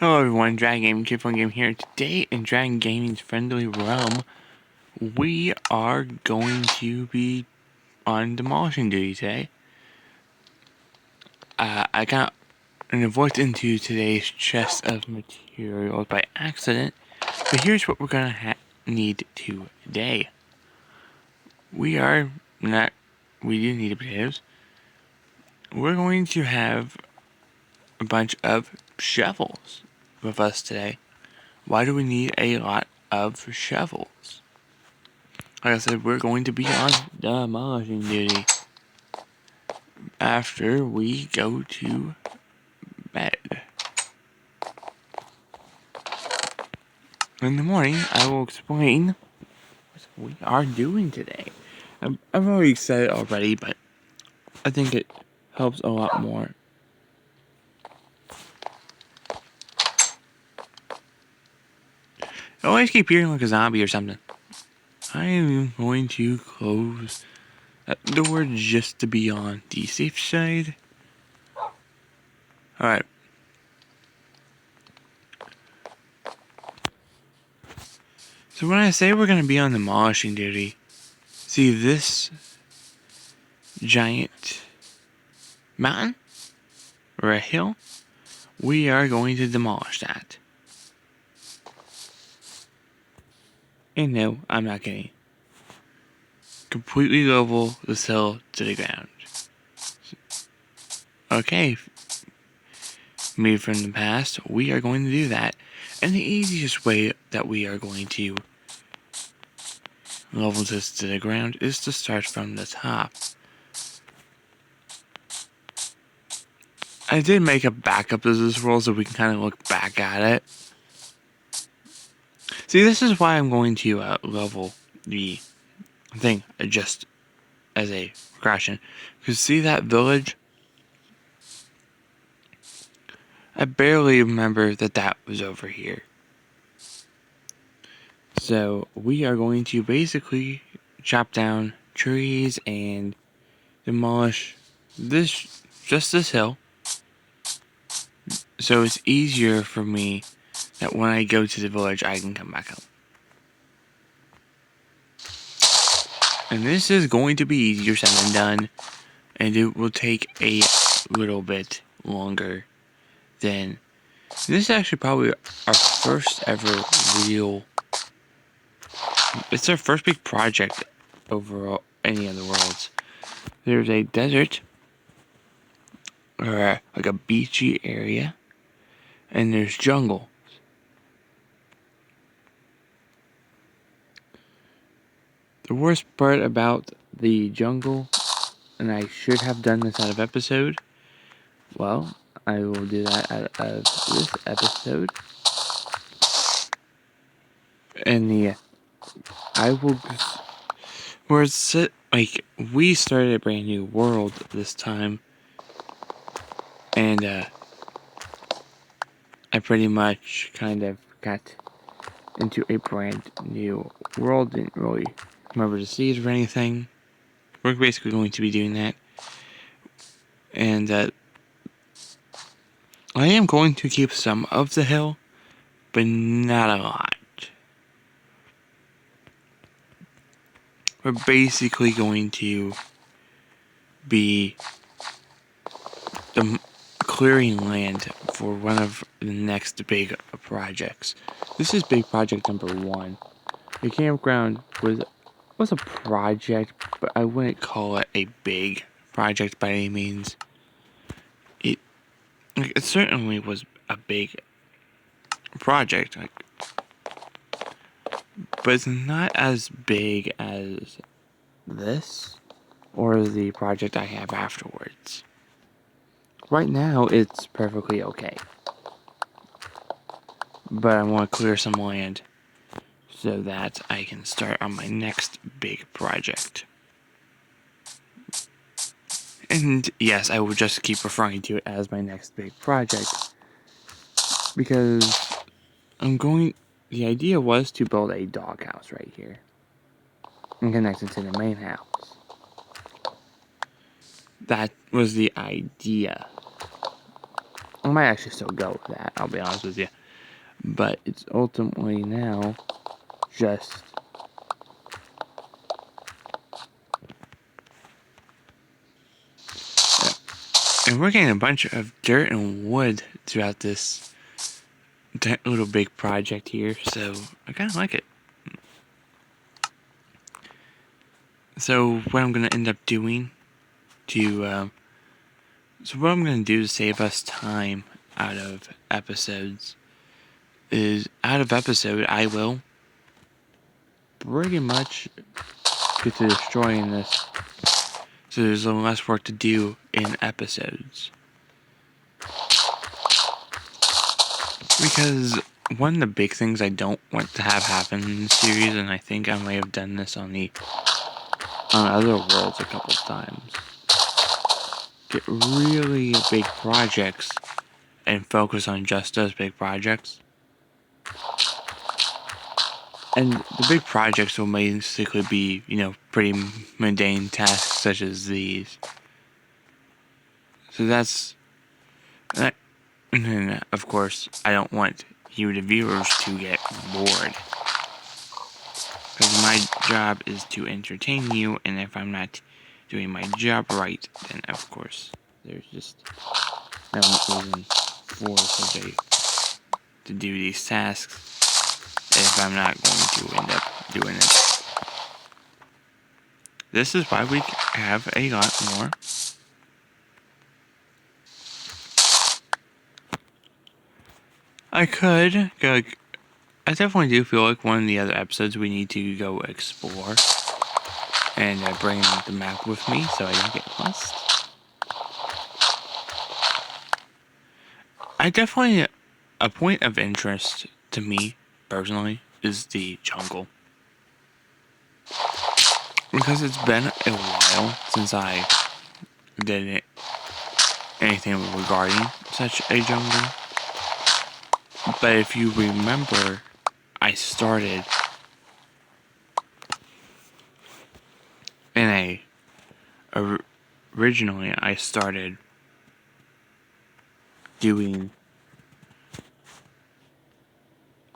Hello everyone, Dragon Gaming, Kid Fun Game here. Today in Dragon Gaming's Friendly Realm, we are going to be on demolishing duty today. I got an voice into today's chest of materials by accident, but here's what we're gonna need today. We do need potatoes. We're going to have a bunch of shovels with us today. Why do we need a lot of shovels? Like I said, we're going to be on demolishing duty after we go to bed. In the morning, I will explain what we are doing today. I've already said it already, but I think it helps a lot more. I always keep hearing like a zombie or something. I am going to close that door just to be on the safe side. Alright. So when I say we're going to be on demolishing duty, see this giant mountain or a hill? We are going to demolish that. And no, I'm not kidding. Completely level this hill to the ground. Okay, me from the past, we are going to do that. And the easiest way that we are going to level this to the ground is to start from the top. I did make a backup of this world so we can kind of look back at it. See, this is why I'm going to level the thing just as a precaution. Because see that village? I barely remember that was over here. So we are going to basically chop down trees and demolish just this hill. So it's easier for me that when I go to the village, I can come back up. And this is going to be easier said than done. And it will take a little bit longer than... This is actually probably our first ever real... It's our first big project over any of the worlds. There's a desert, or like a beachy area, and there's jungle. The worst part about the jungle, and I should have done this out of episode, well, I will do that out of this episode. And I will... Where it's like, we started a brand new world this time, and I pretty much kind of got into a brand new world, didn't really remember the seeds or anything. We're basically going to be doing that. And I am going to keep some of the hill, but not a lot. We're basically going to be clearing land for one of the next big projects. This is big project number 1. The campground was a project, but I wouldn't call it a big project by any means. It certainly was a big project, but it's not as big as this or the project I have afterwards. Right now, it's perfectly okay, but I want to clear some land so that I can start on my next big project. And yes, I will just keep referring to it as my next big project, because the idea was to build a doghouse right here and connect it to the main house. That was the idea. I might actually still go with that, I'll be honest with you. But it's ultimately now just and we're getting a bunch of dirt and wood throughout this little big project here, so I kind of like it. So what I'm going to end up doing to save us time out of episodes is I will pretty much get to destroying this, so there's a little less work to do in episodes. Because one of the big things I don't want to have happen in the series, and I think I may have done this on other worlds a couple of times, get really big projects and focus on just those big projects. And the big projects will basically be, pretty mundane tasks such as these. So that's... And then, of course, I don't want you, the viewers, to get bored. Because my job is to entertain you, and if I'm not doing my job right, then, of course, there's just no reason to do these tasks if I'm not going to end up doing it. This is why we have a lot more. I definitely do feel like one of the other episodes we need to go explore and bring the map with me so I don't get lost. A point of interest to me, personally, is the jungle. Because it's been a while since I did anything regarding such a jungle. But if you remember, originally I started doing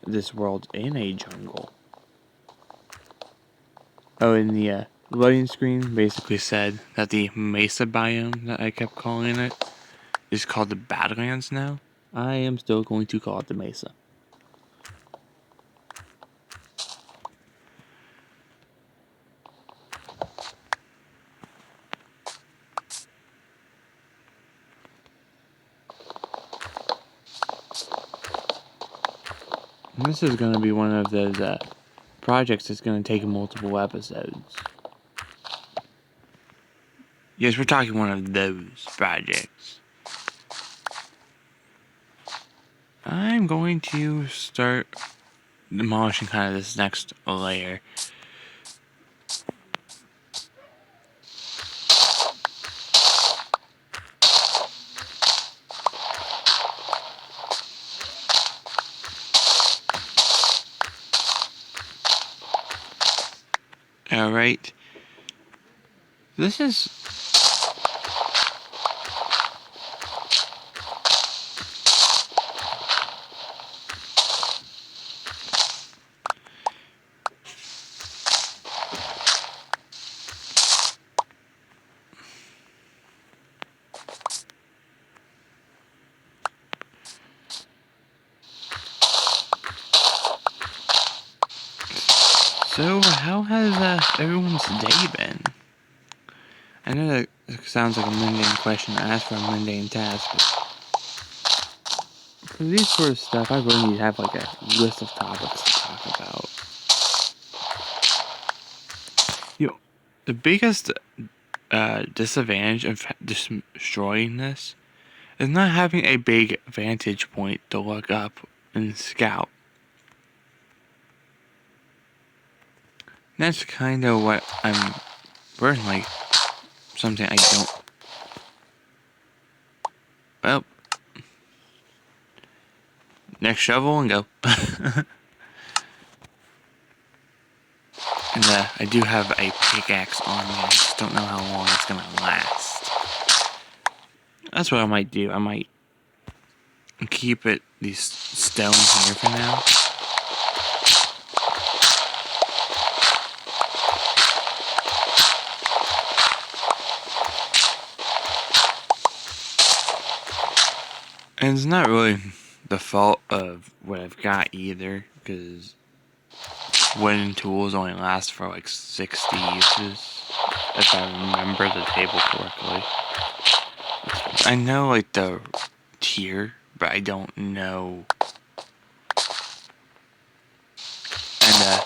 this world in a jungle. Oh, and the loading screen basically said that the mesa biome that I kept calling it is called the Badlands now. I am still going to call it the mesa. And this is going to be one of those projects that's going to take multiple episodes. Yes, we're talking one of those projects. I'm going to start demolishing kind of this next layer. Alright. This is... So, how has everyone's day been? I know that sounds like a mundane question to ask for a mundane task, but for these sort of stuff, I really need to have like a list of topics to talk about. The biggest disadvantage of destroying this is not having a big vantage point to look up and scout. That's kind of what I'm personally something I don't. Well, next shovel and go. And I do have a pickaxe on me. I just don't know how long it's gonna last. That's what I might do. I might keep these stones here for now. And it's not really the fault of what I've got either, because wooden tools only last for like 60 uses, if I remember the table correctly. I know like the tier, but I don't know. And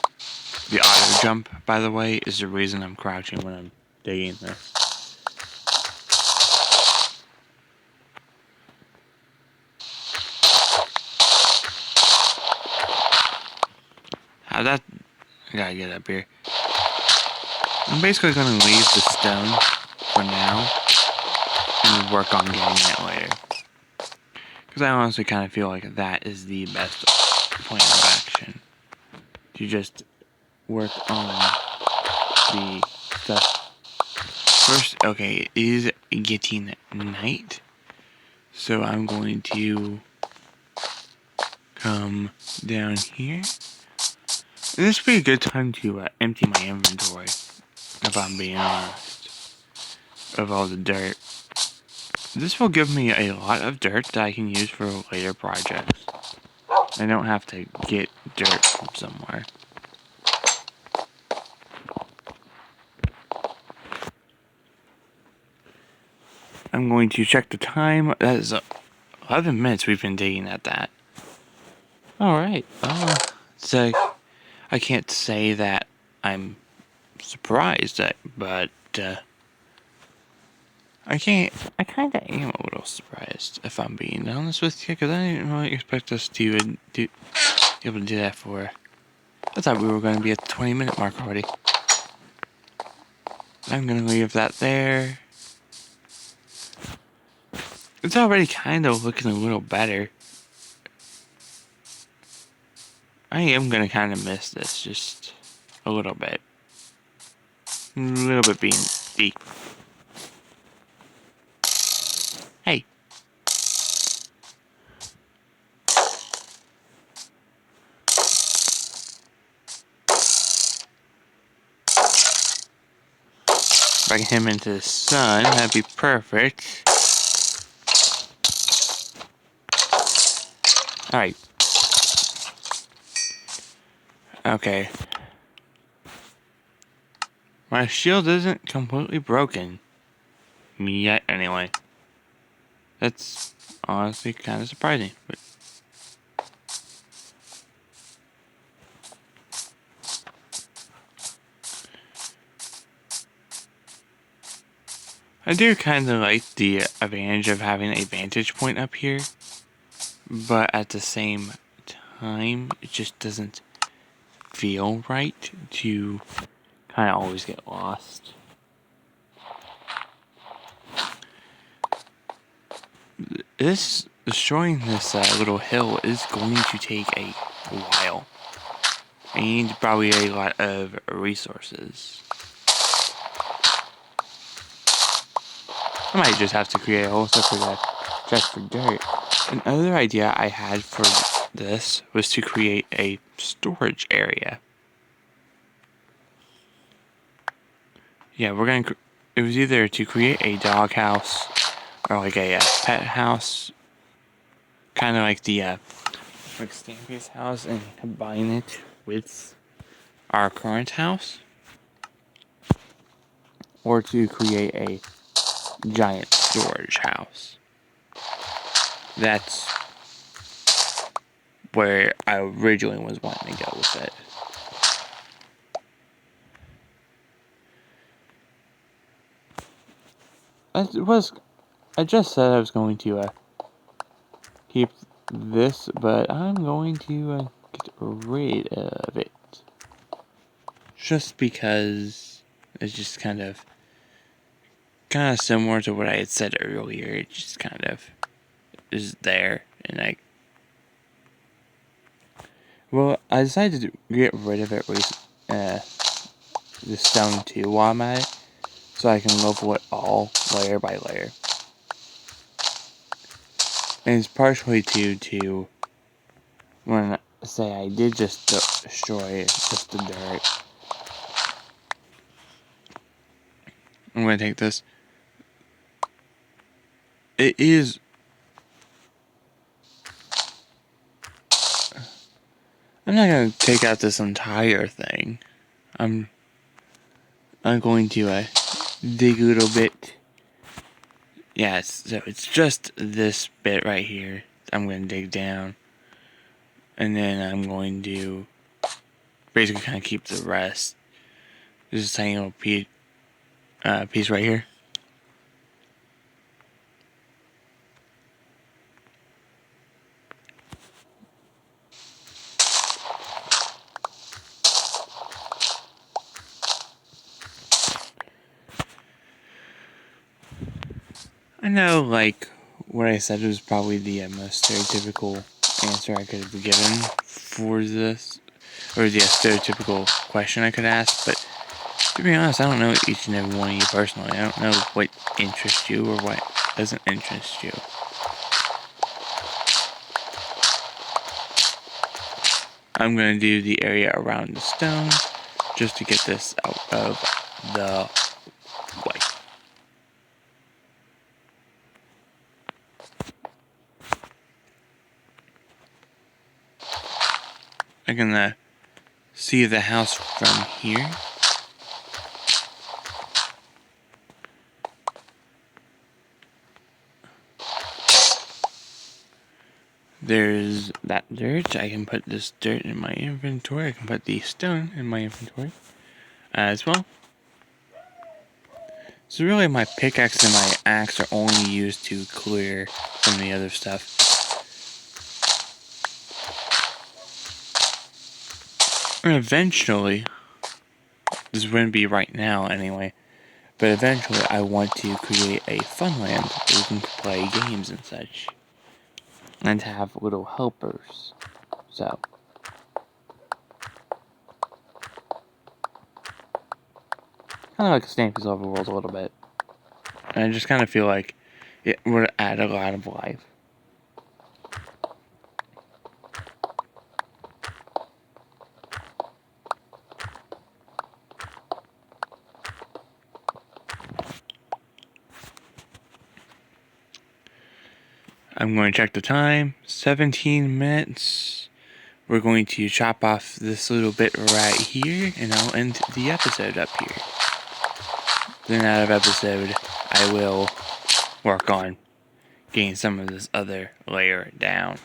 the auto jump, by the way, is the reason I'm crouching when I'm digging this. How that... I gotta get up here. I'm basically gonna leave the stone for now and work on getting it later. Because I honestly kind of feel like that is the best plan of action. To just work on the stuff. First, okay, it is getting night. So I'm going to come down here. And this would be a good time to empty my inventory, if I'm being honest, of all the dirt. This will give me a lot of dirt that I can use for later projects. I don't have to get dirt from somewhere. I'm going to check the time. That is 11 minutes we've been digging at that. Alright, so I can't say that I'm surprised, but I kinda am a little surprised, if I'm being honest with you, because I didn't really expect us to be able to do that for... I thought we were going to be at the 20-minute mark already. I'm going to leave that there. It's already kind of looking a little better. I am going to kind of miss this, just a little bit. A little bit being deep. Hey. If I can hit him into the sun, that'd be perfect. Alright. Okay. My shield isn't completely broken. Yet, anyway. That's honestly kind of surprising. But I do kind of like the advantage of having a vantage point up here. But at the same time, it just doesn't feel right to kind of always get lost. Destroying this little hill is going to take a while. I need probably a lot of resources. I might just have to create a whole separate chest for dirt. Another idea I had for this was to create a storage area. Yeah, it was either to create a dog house or like a pet house, kind of like the like Stampy's house, and combine it with our current house, or to create a giant storage house. That's where I originally was wanting to go with it. I just said I was going to keep this, but I'm going to get rid of it. Just because it's just kind of similar to what I had said earlier. It just kind of is there, and I decided to get rid of it with the stone too while I'm at it, so I can level it all layer by layer. And it's partially due to when I say I did just destroy just the dirt. I'm going to take this. It is... I'm not going to take out this entire thing. I'm going to dig a little bit. Yes, so it's just this bit right here. I'm going to dig down. And then I'm going to basically kind of keep the rest. There's a tiny little piece right here. I know, like, what I said was probably the most stereotypical answer I could have given for this, or the stereotypical question I could ask, but to be honest, I don't know each and every one of you personally. I don't know what interests you or what doesn't interest you. I'm going to do the area around the stone just to get this out of the way. I can see the house from here. There's that dirt. I can put this dirt in my inventory. I can put the stone in my inventory as well. So really my pickaxe and my axe are only used to clear from the other stuff. And eventually, this wouldn't be right now anyway, but eventually I want to create a fun land where we can play games and such. And have little helpers. So. Kind of like a Stampy's Overworld a little bit. And I just kind of feel like it would add a lot of life. I'm going to check the time. 17 minutes. We're going to chop off this little bit right here, and I'll end the episode up here. Then out of episode, I will work on getting some of this other layer down.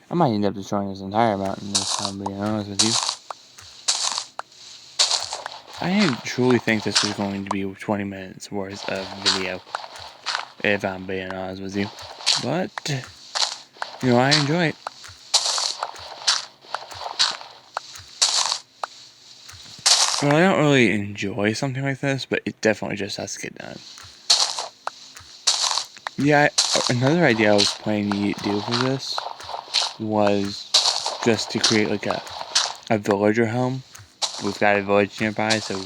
I might end up destroying this entire mountain this time, being honest with you. I truly think this is going to be 20 minutes worth of video, if I'm being honest with you. But, you know, I enjoy it. Well, I don't really enjoy something like this, but it definitely just has to get done. Yeah, another idea I was planning to do for this was just to create like a villager home. We've got a village nearby, so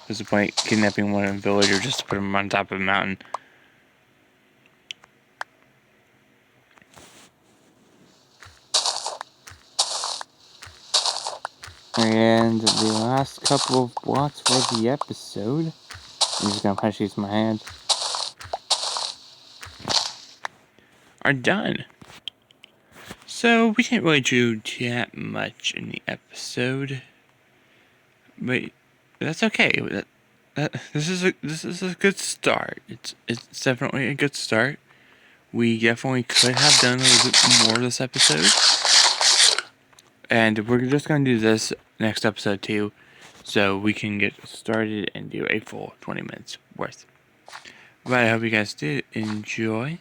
there's a point kidnapping one villager just to put him on top of a mountain. And the last couple of blocks for the episode, I'm just gonna punch these with my hand, are done. So we didn't really do that much in the episode, but that's okay. This is a good start. It's definitely a good start. We definitely could have done a little bit more this episode. And we're just going to do this next episode too, so we can get started and do a full 20 minutes worth. But I hope you guys did enjoy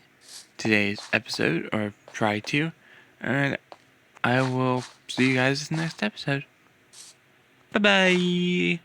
today's episode, or try to. And I will see you guys in the next episode. Bye-bye!